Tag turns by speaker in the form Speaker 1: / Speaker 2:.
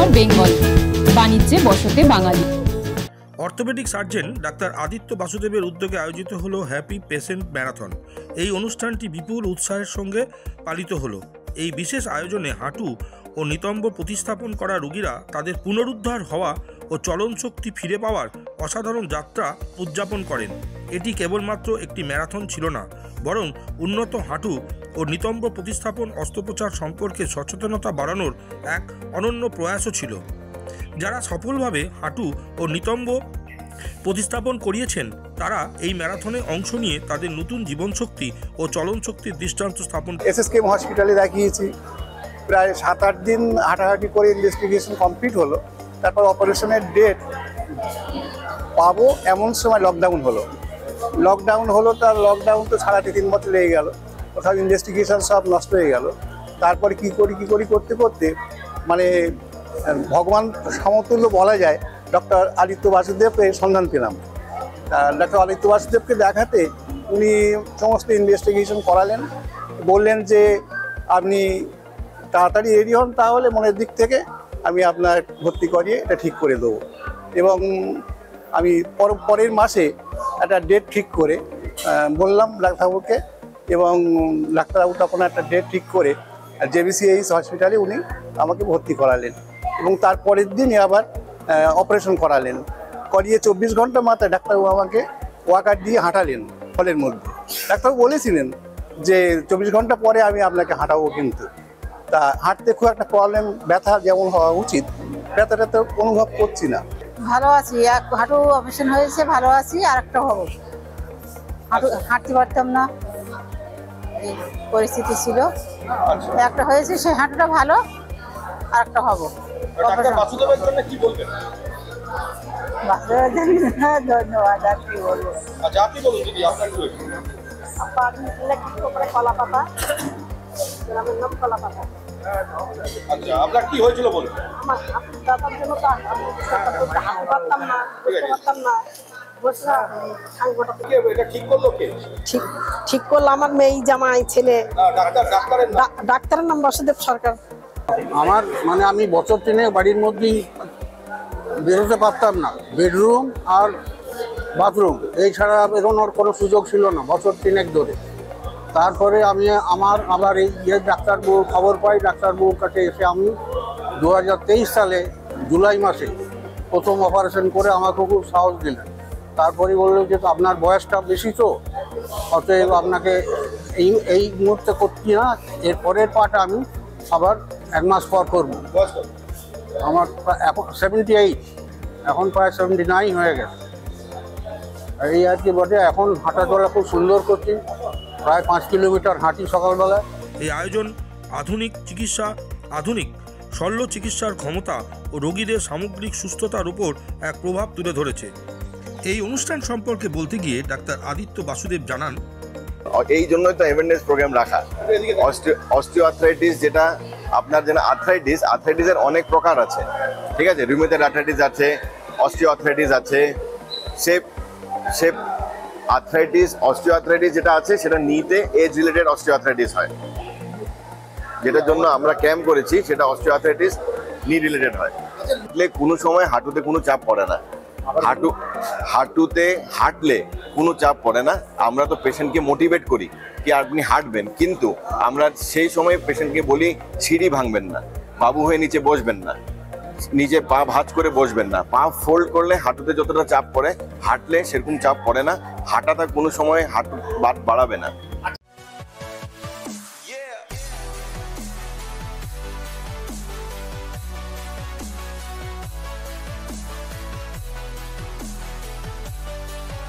Speaker 1: উত্তর বেঙ্গল, বাণিজ্যে বসতে বাঙালি।
Speaker 2: অর্থোপেডিক সার্জন ডাক্তার আদিত্য বাসুদেবের উদ্যোগে আয়োজিত হলো হ্যাপি পেশেন্ট ম্যারাথন। এই অনুষ্ঠানটি বিপুল উৎসাহের সঙ্গে পালিত হলো। এই বিশেষ আয়োজনে হাঁটু ও নিতম্ব প্রতিস্থাপন করা রোগীরা তাদের পুনরুদ্ধার হওয়া ও চলন শক্তি ফিরে পাওয়ার অসাধারণ যাত্রা উদযাপন করেন। এটি কেবলমাত্র একটি ম্যারাথন ছিল না, বরং উন্নত হাঁটু ও নিতম্ব প্রতিস্থাপন অস্ত্রোপচার সম্পর্কে সচেতনতা বাড়ানোর এক অনন্য প্রয়াসও ছিল। যারা সফলভাবে হাঁটু ও নিতম্ব প্রতিস্থাপন করিয়েছেন তারা এই ম্যারাথনে অংশ নিয়ে তাদের নতুন জীবনশক্তি ও চলন শক্তির দৃষ্টান্ত স্থাপন।
Speaker 3: SSKM হসপিটালে দেখিয়েছি, প্রায় 7-8 দিন হাঁটাহাঁটি করে ইনভেস্টিগেশন কমপ্লিট হলো। তারপর অপারেশনের ডেট পাবো এমন সময় লকডাউন হলো। তার লকডাউন তো সাড়ে 3 বছর লেগে গেল, কোথাও ইনভেস্টিগেশন সব নষ্ট হয়ে গেল। তারপরে কী করি করতে করতে মানে ভগবান সমতুল্য বলা যায়, ডক্টর আদিত্য বাসুদেবের সন্ধান পেলাম। ডক্টর আদিত্য বাসুদেবকে দেখাতে উনি সমস্ত ইনভেস্টিগেশন করালেন, বললেন যে আপনি তাড়াতাড়ি রেডি হন, তাহলে মনের দিক থেকে আমি আপনার ভর্তি করিয়ে এটা ঠিক করে দেবো। এবং আমি পরের মাসে একটা ডেট ঠিক করে বললাম ডাক্তারবাবুকে, এবং ডাক্তারবাবু তখন একটা ডেট ঠিক করে JBCH হসপিটালে উনি আমাকে ভর্তি করালেন এবং তারপরের দিনই আবার অপারেশন করিয়ে 24 ঘন্টা মাথায় ডাক্তারবাবু আমাকে ওয়াকার দিয়ে হাঁটালেন হলের মধ্যে। ডাক্তারবাবু বলেছিলেন যে 24 ঘন্টা পরে আমি আপনাকে হাঁটাবো, কিন্তু তা হাঁটতে খুব একটা প্রবলেম, ব্যথা যেমন হওয়া উচিত ব্যথাটা তো অনুভব করছি না।
Speaker 4: ভালো আছি, এক হাঁটু অপারেশন হয়েছে, ভালো আছি। আর একটা হবো, হাঁটতে পারতাম না, এই পরিস্থিতি ছিল। একটা হয়েছে, সেই হাঁটুটা ভালো, আর একটা হবো। ধন্যবাদ, আর কি বলবো। কলা পাতা, গ্রামের নাম কলা পাতা।
Speaker 5: আপনার কি হয়েছিল বলুন?
Speaker 4: আমার দাদার জন্য হাঁটতে পারতাম না, বুঝতে পারতাম না। ঠিক করলো আমার মেয়ে, জামাই, ছেলে। ডাক্তারের নাম বাসুদেব সরকার।
Speaker 6: আমার মানে আমি বছর 3 বাড়ির মধ্যেই বেরোতে পারতাম না। বেডরুম আর বাথরুম এই ছাড়া বেরোনোর কোনো সুযোগ ছিল না বছর 3 ধরে। তারপরে আমি আবার এই ডাক্তারবাবুর খবর পাই। ডাক্তারবাবুর কাছে এসে আমি 2023 সালে জুলাই মাসে প্রথম অপারেশন করে আমাকে খুব সাহস দিলেন। তারপরে বললো যে আপনার বয়সটা বেশি, তো অতএব আপনাকে এই মুহূর্তে করছি না, এর পরের পাটা আমি আবার 1 মাস পর করবো। আমার এখন 78, এখন প্রায় 79 হয়ে গেছে। এই আর কি বটে। এখন হাঁটা চলা খুব সুন্দর করছি, প্রায় 5 কিলোমিটার হাঁটি সকালবেলায়।
Speaker 2: এই আয়োজন আধুনিক শল্য চিকিৎসার ক্ষমতা ও রোগীদের সামগ্রিক সুস্থতার উপর এক প্রভাব তুলে ধরেছে। এই অনুষ্ঠান সম্পর্কে বলতে গিয়ে ডাক্তার আদিত্য বাসুদেব জানান,
Speaker 7: এই জন্যই তো অ্যাওয়ারনেস প্রোগ্রাম রাখা। অস্টিওআর্থ্রাইটিস, যেটা আপনার যেন আর্থ্রাইটিসের অনেক প্রকার আছে, ঠিক আছে। রিউমেটয়েড আর্থ্রাইটিস আছে, অস্টিওআর্থ্রাইটিস আছে, শেপ আর্থ্রাইটিস। অস্টিওআর্থ্রাইটিস যেটা আছে সেটা নিতে এজ রিলেটেড অস্টিওআর্থ্রাইটিস হয়, যেটার জন্য আমরা ক্যাম্প করেছি, সেটা অস্টিওআর্থ্রাইটিস নি রিলেটেড হয়। কোনো সময় হাঁটুতে কোনো চাপ পড়ে না, হাঁটুতে হাঁটলে কোনো চাপ পড়ে না। আমরা তো পেশেন্টকে মোটিভেট করি কি আপনি হাঁটবেন, কিন্তু আমরা সেই সময় পেশেন্টকে বলি সিঁড়ি ভাঙবেন না, বাবু হয়ে নিচে বসবেন না, নিচে পা ভাঁজ করে বসবেন না। পা ফোল্ড করলে হাঁটুতে যতটা চাপ পড়ে, হাঁটলে সেরকম চাপ পড়ে না। হাঁটাটা কোনো সময় হাঁটু বাড়াবে না।